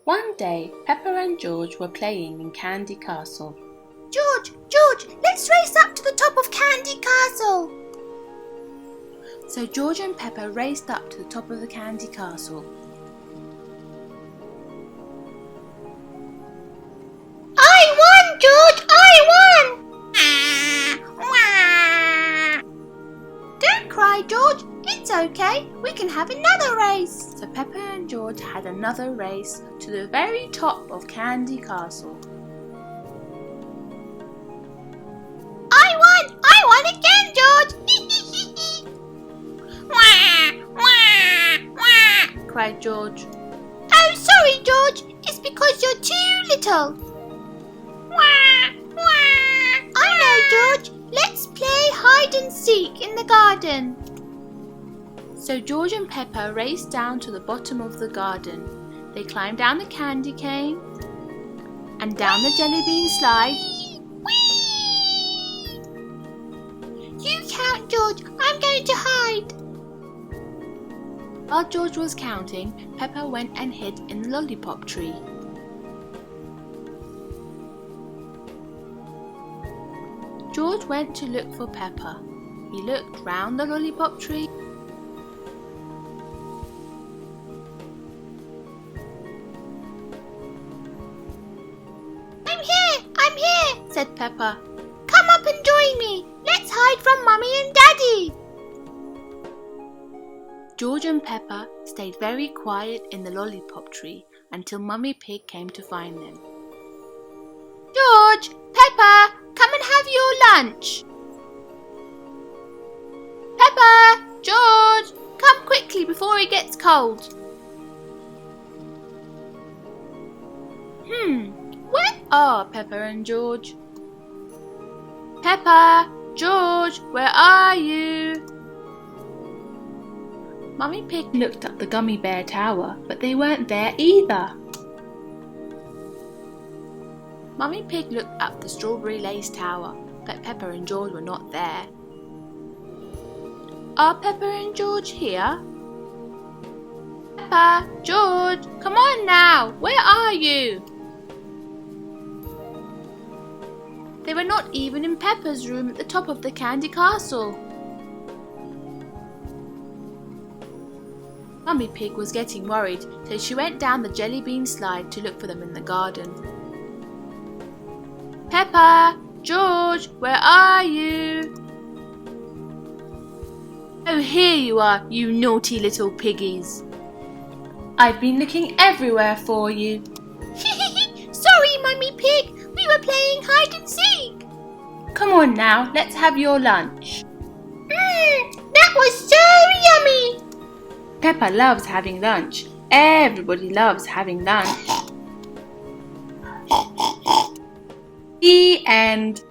One day, Peppa and George were playing in Candy Castle. George, let's race up to the top of Candy Castle. So George and Peppa raced up to the top of the Candy Castle. I won, George! I won! Don't cry, George. It's okay. We can have another race. So Peppa and George had another race to the very top of Candy Castle. I won again, George! Cried George. Oh, sorry, George. It's because you're too little. I know, George. Let's play hide and seek in the garden. So George and Peppa raced down to the bottom of the garden. They climbed down the candy cane and down the jelly bean slide. You count, George. I'm going to hide. While George was counting, Peppa went and hid in the lollipop tree. George went to look for Peppa. He looked round the lollipop tree. I'm here, Said Peppa. Come up and join me. Let's hide from Mummy and Daddy. George and Peppa stayed very quiet in the lollipop tree until Mummy Pig came to find them. George, Peppa, come and have your lunch. Peppa! George! Come quickly before it gets cold. Where are Peppa and George? Peppa! George! Where are you? Mummy Pig looked up the Gummy Bear Tower, but they weren't there either. Mummy Pig looked up the Strawberry Lace Tower, but Peppa and George were not there. Are Peppa and George here? Peppa! George! Come on now! Where are you? They were not even in Peppa's room at the top of the Candy Castle. Mummy Pig was getting worried, so she went down the jelly bean slide to look for them in the garden. Peppa! George! Where are you? Oh, here you are, you naughty little piggies. I've been looking everywhere for you. Sorry, Mummy Pig. We were playing hide and seek. Come on now, let's have your lunch. That was so yummy. Peppa loves having lunch. Everybody loves having lunch. The end.